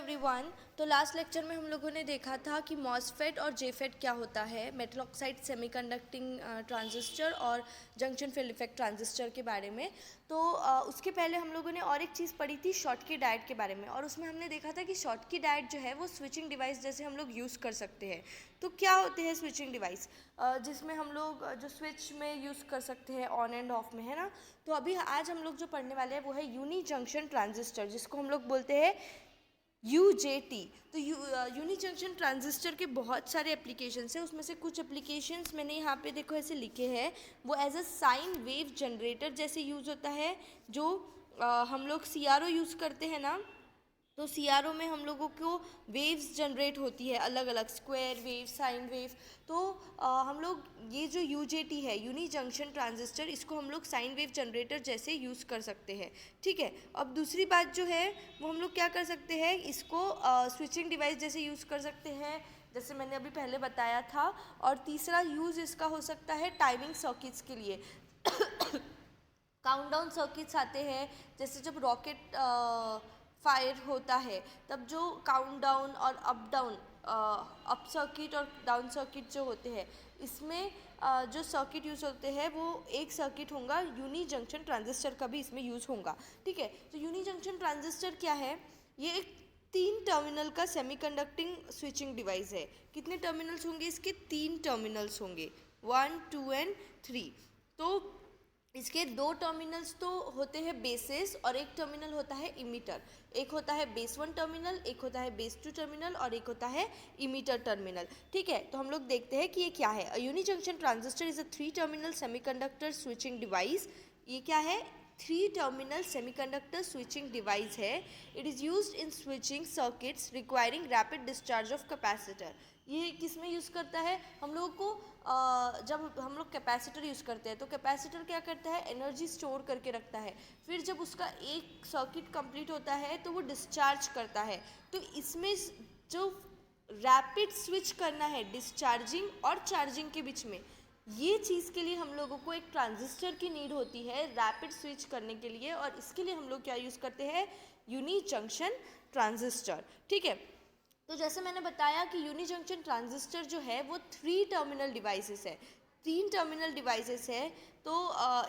Everyone. तो last lecture में हम लोगों ने देखा था कि मॉसफेट और जेफेट क्या होता है, मेटल ऑक्साइड सेमीकंडक्टिंग ट्रांजिस्टर और जंक्शन फील्ड इफेक्ट ट्रांजिस्टर के बारे में। तो उसके पहले हम लोगों ने और एक चीज़ पढ़ी थी शॉटकी डायोड के बारे में, और उसमें हमने देखा था कि शॉटकी डायोड जो है वो स्विचिंग डिवाइस जैसे हम लोग यूज़ कर सकते हैं। तो क्या होते हैं स्विचिंग डिवाइस, जिसमें हम लोग जो स्विच में यूज़ कर सकते हैं ऑन एंड ऑफ में, है ना। तो अभी आज हम लोग जो पढ़ने वाले हैं वो है यूनी जंक्शन ट्रांजिस्टर, जिसको हम लोग बोलते हैं UJT। तो यूनी जंक्शन ट्रांजिस्टर के बहुत सारे एप्लीकेशंस हैं, उसमें से कुछ एप्लीकेशंस मैंने यहाँ पे देखो ऐसे लिखे हैं। वो as a sine wave generator जैसे यूज़ होता है, जो हम लोग CRO यूज़ करते हैं ना। तो CRO में हम लोगों को वेव्स जनरेट होती है, अलग अलग स्क्वायर वेव, साइन वेव। तो हम लोग ये जो UJT है, यूनी जंक्शन ट्रांजिस्टर, इसको हम लोग साइन वेव जनरेटर जैसे यूज़ कर सकते हैं। ठीक है। अब दूसरी बात जो है वो हम लोग क्या कर सकते हैं, इसको स्विचिंग डिवाइस जैसे यूज़ कर सकते हैं, जैसे मैंने अभी पहले बताया था। और तीसरा यूज़ इसका हो सकता है टाइमिंग सर्किट्स के लिए। काउंटडाउन सर्किट्स आते हैं, जैसे जब रॉकेट फायर होता है तब जो काउंटडाउन और अप डाउन, अप सर्किट और डाउन सर्किट जो होते हैं, इसमें जो सर्किट यूज़ होते हैं वो एक सर्किट होगा, यूनी जंक्शन ट्रांजिस्टर का भी इसमें यूज़ होगा। ठीक है। तो यूनी जंक्शन ट्रांजिस्टर क्या है, ये एक 3 टर्मिनल का सेमीकंडक्टिंग स्विचिंग डिवाइस है। कितने टर्मिनल्स होंगे इसके, 3 टर्मिनल्स होंगे, 1, 2 एंड 3। तो इसके 2 टर्मिनल्स तो होते हैं बेसेस और एक टर्मिनल होता है इमीटर। एक होता है बेस 1 टर्मिनल, एक होता है बेस 2 टर्मिनल और एक होता है इमीटर टर्मिनल। ठीक है। तो हम लोग देखते हैं कि ये क्या है। Unijunction transistor is a 3 terminal semiconductor switching device. ये क्या है, 3 टर्मिनल सेमीकंडक्टर स्विचिंग डिवाइस है। It is used in switching circuits requiring rapid discharge of capacitor. ये किस में यूज़ करता है, हम लोगों को जब हम लोग कैपेसिटर यूज़ करते हैं तो कैपेसिटर क्या करता है, एनर्जी स्टोर करके रखता है। फिर जब उसका एक सर्किट कंप्लीट होता है तो वो डिस्चार्ज करता है। तो इसमें जो रैपिड स्विच करना है डिस्चार्जिंग और चार्जिंग के बीच में, ये चीज़ के लिए हम लोगों को एक ट्रांजिस्टर की नीड होती है रैपिड स्विच करने के लिए, और इसके लिए हम लोग क्या यूज़ करते हैं, यूनी जंक्शन ट्रांजिस्टर। ठीक है। तो जैसे मैंने बताया कि यूनी जंक्शन ट्रांजिस्टर जो है वो 3 टर्मिनल डिवाइसेस है, 3 टर्मिनल डिवाइसेस है। तो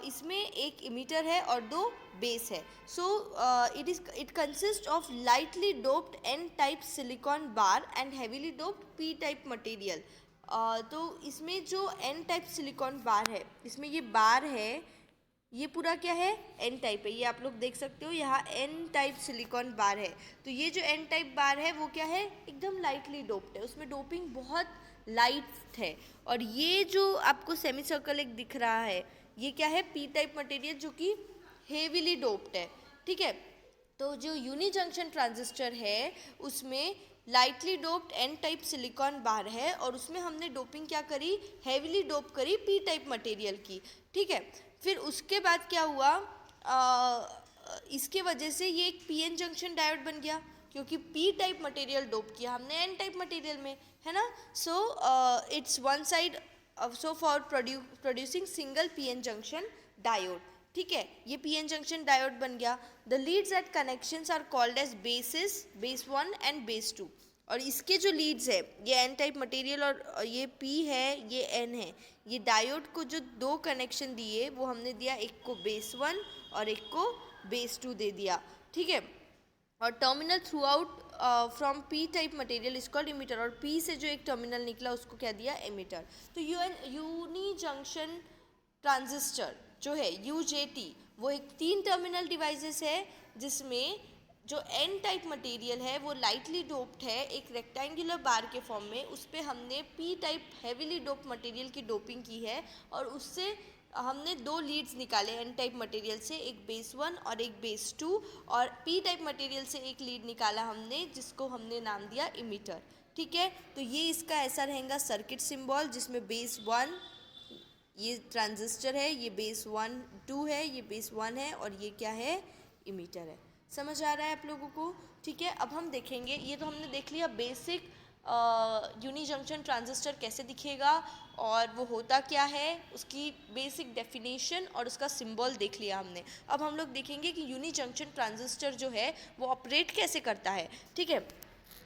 इसमें एक इमीटर है और 2 बेस है। So it consist of lightly doped N type silicon bar and heavily doped P type material. तो इसमें जो एन टाइप सिलिकॉन बार है, इसमें ये बार है, ये पूरा क्या है, एन टाइप है। ये आप लोग देख सकते हो, यहाँ एन टाइप सिलिकॉन बार है। तो ये जो एन टाइप बार है वो क्या है, एकदम लाइटली डोप्ड है, उसमें डोपिंग बहुत लाइट है। और ये जो आपको सेमी सर्कल एक दिख रहा है, ये क्या है, पी टाइप मटेरियल, जो कि हेवीली डोप्ड है। ठीक है। तो जो यूनी जंक्शन ट्रांजिस्टर है उसमें lightly doped N type silicon bar है, और उसमें हमने डोपिंग क्या करी, हेवीली डोप करी पी टाइप मटेरियल की। ठीक है। फिर उसके बाद क्या हुआ, इसके वजह से ये एक पीएन जंक्शन डायोड बन गया, क्योंकि पी टाइप मटेरियल डोप किया हमने एन टाइप मटेरियल में, है ना। So it's one side, so for producing single PN junction diode. ठीक है। ये पीएन जंक्शन डायोड बन गया। The leads at connections are called as basis, base 1 and base 2। और इसके जो लीड्स है, ये एन टाइप मटेरियल और ये पी है, ये एन है। ये डायोड को जो 2 कनेक्शन दिए वो हमने दिया, एक को बेस 1 और एक को बेस 2 दे दिया। ठीक है। और terminal through out from P type material is called emitter, और पी से जो एक टर्मिनल निकला उसको क्या दिया, एमिटर। तो यूनी जंक्शन ट्रांजिस्टर जो है UJT, वो एक 3 टर्मिनल डिवाइसेस है, जिसमें जो एन टाइप मटेरियल है वो लाइटली डोप्ड है एक रेक्टेंगुलर बार के फॉर्म में, उस पर हमने P type heavily doped material की डोपिंग की है, और उससे हमने 2 लीड्स निकाले एन टाइप मटेरियल से, एक बेस 1 और एक बेस 2, और पी टाइप मटेरियल से एक लीड निकाला हमने, जिसको हमने नाम दिया इमीटर। ठीक है। तो ये इसका ऐसा रहेगा सर्किट सिंबल, जिसमें बेस 1 ये ट्रांजिस्टर है, ये बेस 1 2 है, ये बेस 1 है, और ये क्या है, इमीटर है। समझ आ रहा है आप लोगों को। ठीक है। अब हम देखेंगे, ये तो हमने देख लिया बेसिक यूनी जंक्शन ट्रांजिस्टर कैसे दिखेगा और वो होता क्या है, उसकी बेसिक डेफिनेशन और उसका सिंबल देख लिया हमने। अब हम लोग देखेंगे कि यूनी जंक्शन ट्रांजिस्टर जो है वो ऑपरेट कैसे करता है। ठीक है।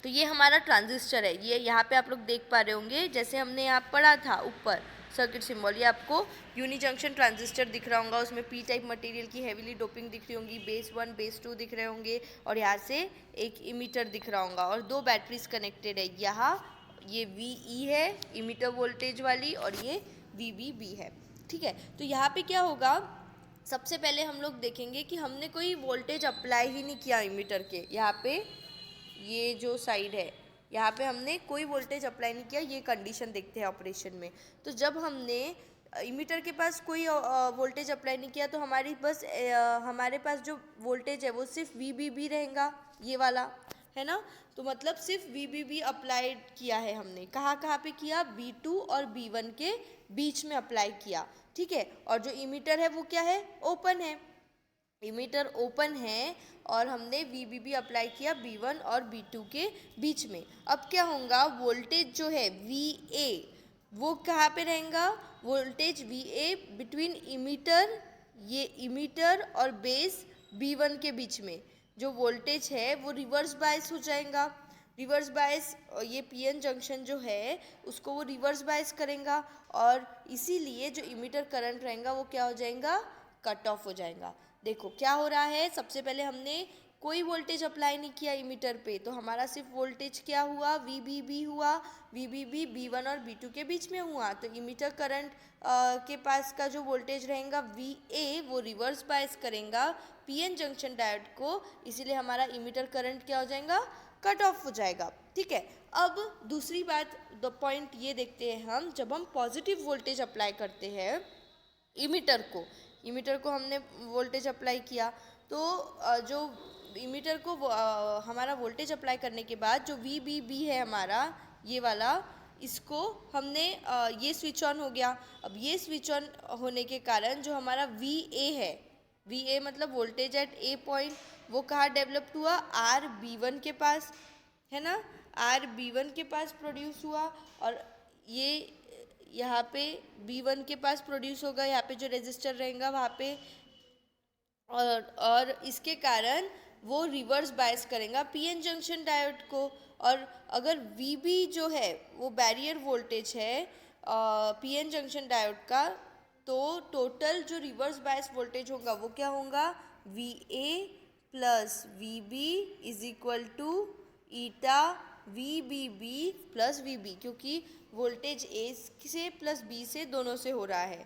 तो ये हमारा ट्रांजिस्टर है, ये यहाँ पे आप लोग देख पा रहे होंगे, जैसे हमने यहाँ पढ़ा था ऊपर सर्किट सिंबल, ये आपको यूनी जंक्शन ट्रांजिस्टर दिख रहा होगा, उसमें पी टाइप मटेरियल की हेवीली डोपिंग दिख रही होंगी, बेस 1 बेस 2 दिख रहे होंगे, और यहाँ से एक इमीटर दिख रहा होगा और 2 बैटरीज कनेक्टेड है। यहाँ ये VE है इमीटर वोल्टेज वाली और ये VBB है, ठीक है। तो यहाँ पे क्या होगा, सबसे पहले हम लोग देखेंगे कि हमने कोई वोल्टेज अप्लाई ही नहीं किया इमीटर के, यहाँ पे ये जो साइड है यहाँ पे हमने कोई वोल्टेज अप्लाई नहीं किया, ये कंडीशन देखते हैं ऑपरेशन में। तो जब हमने इमीटर के पास कोई वोल्टेज अप्लाई नहीं किया तो हमारे पास जो वोल्टेज है वो सिर्फ VBB रहेगा, ये वाला है ना। तो मतलब सिर्फ VBB अप्लाई किया है हमने, कहाँ कहाँ पे किया, B2 और B1 के बीच में अप्लाई किया, ठीक है। और जो इमीटर है वो क्या है, ओपन है, इमीटर ओपन है और हमने VBB अप्लाई किया B1 और B2 के बीच में। अब क्या होगा, वोल्टेज जो है VA वो कहाँ पे रहेगा, वोल्टेज VA बिटवीन इमीटर, ये इमीटर और बेस B1 के बीच में जो वोल्टेज है वो रिवर्स बायस हो जाएगा। रिवर्स बायस, ये PN जंक्शन जो है उसको वो रिवर्स बायस करेगा और इसीलिए जो इमीटर करंट रहेगा वो क्या हो जाएगा, कट ऑफ हो जाएगा। देखो क्या हो रहा है, सबसे पहले हमने कोई वोल्टेज अप्लाई नहीं किया इमीटर पे, तो हमारा सिर्फ वोल्टेज क्या हुआ, VBB हुआ, VBB B1 और B2 के बीच में हुआ। तो इमीटर करंट के पास का जो वोल्टेज रहेगा VA वो रिवर्स बायस करेगा PN जंक्शन डायोड को, इसीलिए हमारा इमीटर करंट क्या हो जाएगा, कट ऑफ हो जाएगा, ठीक है। अब दूसरी बात, द पॉइंट ये देखते हैं हम, जब हम पॉजिटिव वोल्टेज अप्लाई करते हैं इमीटर को हमने वोल्टेज अप्लाई किया, तो जो इमीटर को हमारा वोल्टेज अप्लाई करने के बाद जो VBB है हमारा ये वाला, इसको हमने ये स्विच ऑन हो गया। अब ये स्विच ऑन होने के कारण जो हमारा VA है, VA मतलब वोल्टेज एट A पॉइंट, वो कहाँ डेवलप हुआ, RB1 के पास, है ना, RB1 के पास प्रोड्यूस हुआ और ये यहाँ पे B1 के पास प्रोड्यूस होगा, यहाँ पे जो रेजिस्टर रहेगा वहाँ पे, और इसके कारण वो रिवर्स बायस करेगा PN जंक्शन डायोड को। और अगर VB जो है वो बैरियर वोल्टेज है PN जंक्शन डायोड का, तो टोटल जो रिवर्स बायस वोल्टेज होगा वो क्या होगा, VA plus VB is equal to eta VBB plus VB, क्योंकि वोल्टेज A से प्लस B से दोनों से हो रहा है,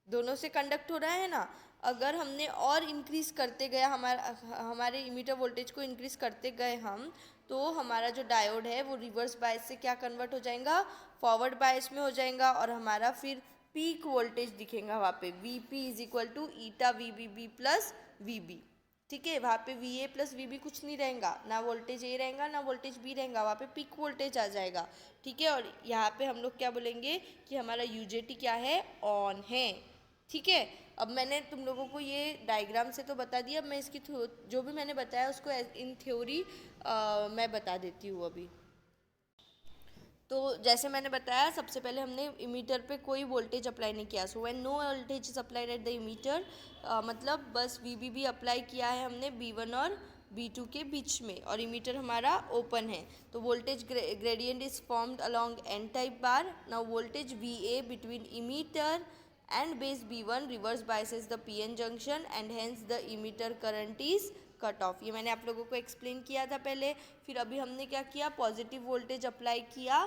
दोनों से कंडक्ट हो रहा है ना। अगर हमने और इंक्रीज़ करते गए हमारे इमीटर वोल्टेज को इंक्रीज़ करते गए हम, तो हमारा जो डायोड है वो रिवर्स बायस से क्या कन्वर्ट हो जाएगा, फॉरवर्ड बायस में हो जाएगा और हमारा फिर पीक वोल्टेज दिखेगा वहाँ पे, VP is equal to eta VBB plus VB, ठीक है। वहाँ पे VA प्लस VB कुछ नहीं रहेगा, ना वोल्टेज A रहेगा ना वोल्टेज B रहेगा, वहाँ पे पीक वोल्टेज आ जाएगा, ठीक है। और यहाँ पे हम लोग क्या बोलेंगे कि हमारा UJT क्या है, ऑन है, ठीक है। अब मैंने तुम लोगों को ये डायग्राम से तो बता दिया, अब मैं इसकी जो भी मैंने बताया उसको इन थ्योरी मैं बता देती हूँ अभी। तो जैसे मैंने बताया, सबसे पहले हमने इमीटर पे कोई वोल्टेज अप्लाई नहीं किया, so when no voltage is applied at the emitter, मतलब बस VBB अप्लाई किया है हमने B1 और B2 के बीच में और इमीटर हमारा ओपन है, तो voltage gradient is formed along N type bar. Now voltage VA between emitter and base B1 reverse biases the PN junction and hence the emitter current is cut off। ये मैंने आप लोगों को explain किया था पहले। फिर अभी हमने क्या किया, पॉजिटिव वोल्टेज अप्लाई किया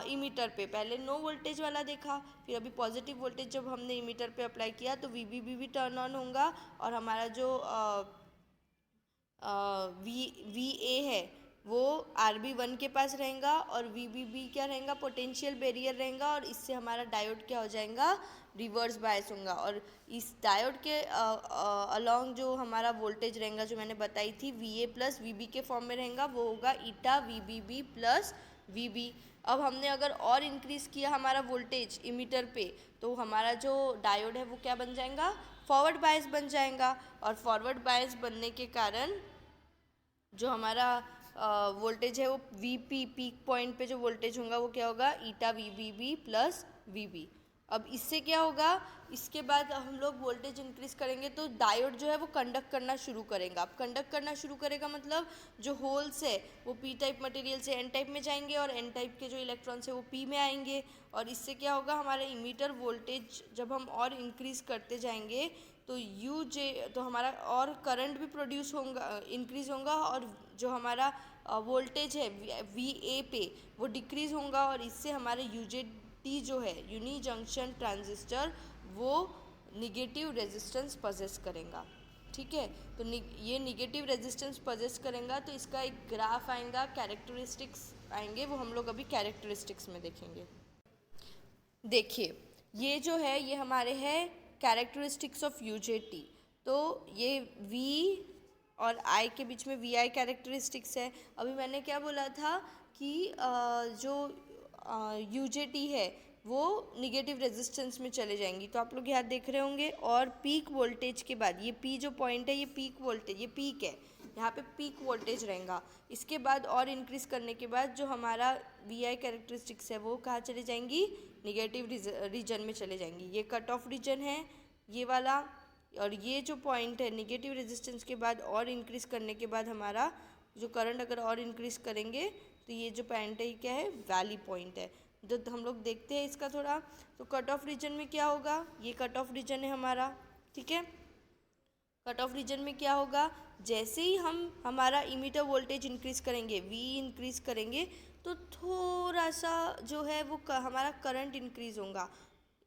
इमीटर पे, पहले नो वोल्टेज वाला देखा, फिर अभी पॉजिटिव वोल्टेज जब हमने इमीटर पे अप्लाई किया तो VBB भी टर्न ऑन होगा और हमारा जो VA है वो RB1 के पास रहेगा और VBB क्या रहेगा, पोटेंशियल बैरियर रहेगा और इससे हमारा डायोड क्या हो जाएगा, रिवर्स बायस होगा। और इस डायोड के अलोंग जो हमारा वोल्टेज रहेगा जो मैंने बताई थी VA प्लस VB के फॉर्म में रहेगा, वो होगा ईटा VBB प्लस VB। अब हमने अगर और इंक्रीज़ किया हमारा वोल्टेज इमीटर पे, तो हमारा जो डायोड है वो क्या बन जाएगा, फॉरवर्ड बायस बन जाएगा और फॉरवर्ड बायस बनने के कारण जो हमारा वोल्टेज है वो VP पीक पॉइंट पे जो वोल्टेज होगा वो क्या होगा, ईटा VBB प्लस VB। अब इससे क्या होगा, इसके बाद हम लोग वोल्टेज इंक्रीज करेंगे तो डायोड जो है वो कंडक्ट करना शुरू करेगा। अब कंडक्ट करना शुरू करेगा मतलब जो होल्स है वो पी टाइप मटेरियल से एन टाइप में जाएंगे और एन टाइप के जो इलेक्ट्रॉन्स है वो पी में आएंगे। और इससे क्या होगा, हमारा इमीटर वोल्टेज जब हम और इंक्रीज करते जाएंगे तो यू जे तो हमारा और करंट भी प्रोड्यूस होगा, इंक्रीज होगा, और जो हमारा वोल्टेज है वी ए पे वो डिक्रीज होगा, और इससे हमारे यूजेटी जो है यूनी जंक्शन ट्रांजिस्टर वो निगेटिव रेजिस्टेंस पजेस करेगा। ठीक है, तो ये निगेटिव रेजिस्टेंस पजेस करेगा तो इसका एक ग्राफ आएगा, कैरेक्टरिस्टिक्स आएंगे, वो हम लोग अभी कैरेक्टरिस्टिक्स में देखेंगे। देखिए ये जो है ये हमारे है कैरेक्टरिस्टिक्स ऑफ यूजेटी। तो ये वी और आई के बीच में वी आई कैरेक्टरिस्टिक्स है। अभी मैंने क्या बोला था कि जो यूजेटी है वो निगेटिव रेजिस्टेंस में चले जाएंगी, तो आप लोग यहाँ देख रहे होंगे। और पीक वोल्टेज के बाद ये पी जो पॉइंट है ये पीक वोल्टेज, ये पीक है, यहाँ पे पीक वोल्टेज रहेगा। इसके बाद और इंक्रीज करने के बाद जो हमारा वी आई कैरेक्टरिस्टिक्स है वो कहाँ चले जाएंगी, निगेटिव रीजन में चले जाएंगी। ये कट ऑफ रीजन है ये वाला, और ये जो पॉइंट है निगेटिव रेजिस्टेंस के बाद और इंक्रीज करने के बाद हमारा जो करंट अगर और इंक्रीज करेंगे तो ये जो पॉइंट है ये क्या है, वैली पॉइंट है। जो हम लोग देखते हैं इसका थोड़ा, तो कट ऑफ रीजन में क्या होगा, ये कट ऑफ रीजन है हमारा। ठीक है, कट ऑफ रीजन में क्या होगा, जैसे ही हम हमारा इमीटर वोल्टेज इंक्रीज करेंगे, वी इंक्रीज करेंगे, तो थोड़ा सा जो है वो हमारा करंट इंक्रीज होगा।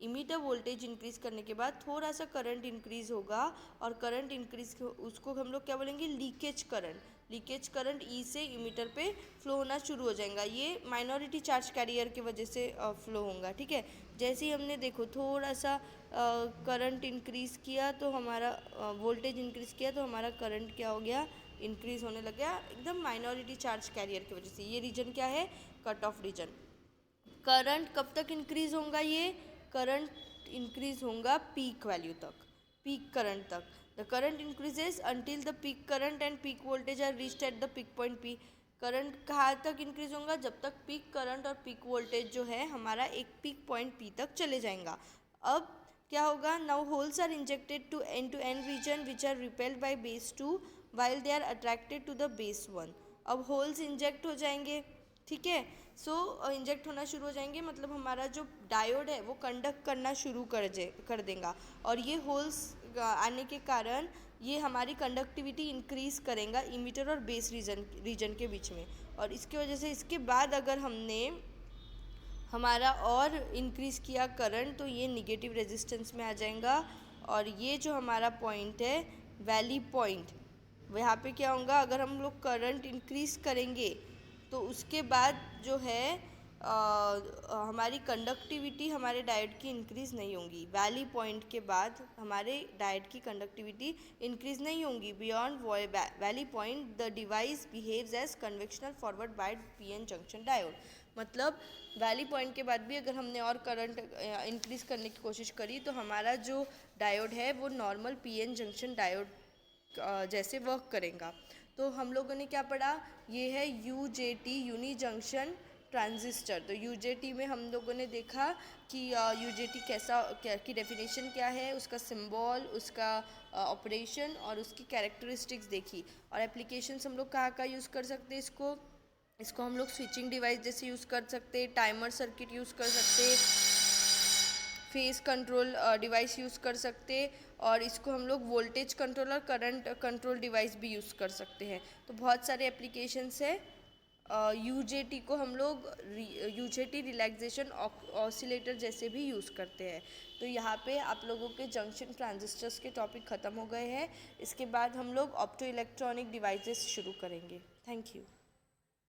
इमीटर वोल्टेज इंक्रीज करने के बाद थोड़ा सा करंट इंक्रीज होगा, और करंट इंक्रीज उसको हम लोग क्या बोलेंगे, लीकेज करंट। लीकेज करंट ई से इमीटर पे फ्लो होना शुरू हो जाएगा, ये माइनॉरिटी चार्ज कैरियर की वजह से फ्लो होगा। ठीक है, जैसे ही हमने देखो थोड़ा सा करंट इंक्रीज किया तो हमारा वोल्टेज इंक्रीज किया तो हमारा करंट क्या हो गया, इंक्रीज होने लग गया, एकदम माइनॉरिटी चार्ज कैरियर की वजह से। ये रीजन क्या है, कट ऑफ रीजन। करंट कब तक इंक्रीज होगा, ये करंट इंक्रीज होगा पीक वैल्यू तक, पीक करंट तक। The current increases until the peak current and peak voltage are reached at the peak point P. Current कहाँ तक इंक्रीज होगा, जब तक पीक करंट और पीक वोल्टेज जो है हमारा एक पीक पॉइंट पी तक चले जाएगा। अब क्या होगा, now holes are injected to N region which are repelled by base 2 while they are attracted to the base 1। अब होल्स इंजेक्ट हो जाएंगे। ठीक है, सो इंजेक्ट होना शुरू हो जाएंगे, मतलब हमारा जो डायोड है वो कंडक्ट करना शुरू कर देगा, और ये होल्स आने के कारण ये हमारी कंडक्टिविटी इंक्रीज करेगा इमीटर और बेस रीजन के बीच में। और इसकी वजह से इसके बाद अगर हमने हमारा और इंक्रीज़ किया करंट तो ये निगेटिव रेजिस्टेंस में आ जाएगा, और ये जो हमारा पॉइंट है वैली पॉइंट, यहाँ पे क्या होगा, अगर हम लोग करंट इंक्रीज़ करेंगे तो उसके बाद जो है हमारी कंडक्टिविटी हमारे डायोड की इंक्रीज़ नहीं होगी। वैली पॉइंट के बाद हमारे डायोड की कंडक्टिविटी इंक्रीज़ नहीं होगी। Beyond valley point the device behaves as conventional forward by PN junction diode. मतलब वैली पॉइंट के बाद भी अगर हमने और करंट इंक्रीज़ करने की कोशिश करी तो हमारा जो डायोड है वो नॉर्मल पीएन जंक्शन डायोड जैसे वर्क करेगा। तो हम लोगों ने क्या पढ़ा, ये है यूजेटी यूनी जंक्शन ट्रांजिस्टर। तो यूजेटी में हम लोगों ने देखा कि यूजेटी क्या की डेफिनेशन क्या है, उसका सिंबल, उसका ऑपरेशन और उसकी कैरेक्टरिस्टिक्स देखी। और एप्लीकेशंस हम लोग कहाँ यूज़ कर सकते हैं इसको हम लोग स्विचिंग डिवाइस जैसे यूज़ कर सकते, टाइमर सर्किट यूज़ कर सकते, फेस कंट्रोल डिवाइस यूज़ कर सकते, और इसको हम लोग वोल्टेज कंट्रोल और करंट कंट्रोल डिवाइस भी यूज़ कर सकते हैं। तो बहुत सारे एप्लीकेशंस है। यूजेटी को हम लोग यूजेटी रिलैक्सेशन ऑसिलेटर जैसे भी यूज़ करते हैं। तो यहाँ पे आप लोगों के जंक्शन ट्रांजिस्टर्स के टॉपिक ख़त्म हो गए हैं। इसके बाद हम लोग ऑप्टो इलेक्ट्रॉनिक डिवाइसेस शुरू करेंगे। Thank you.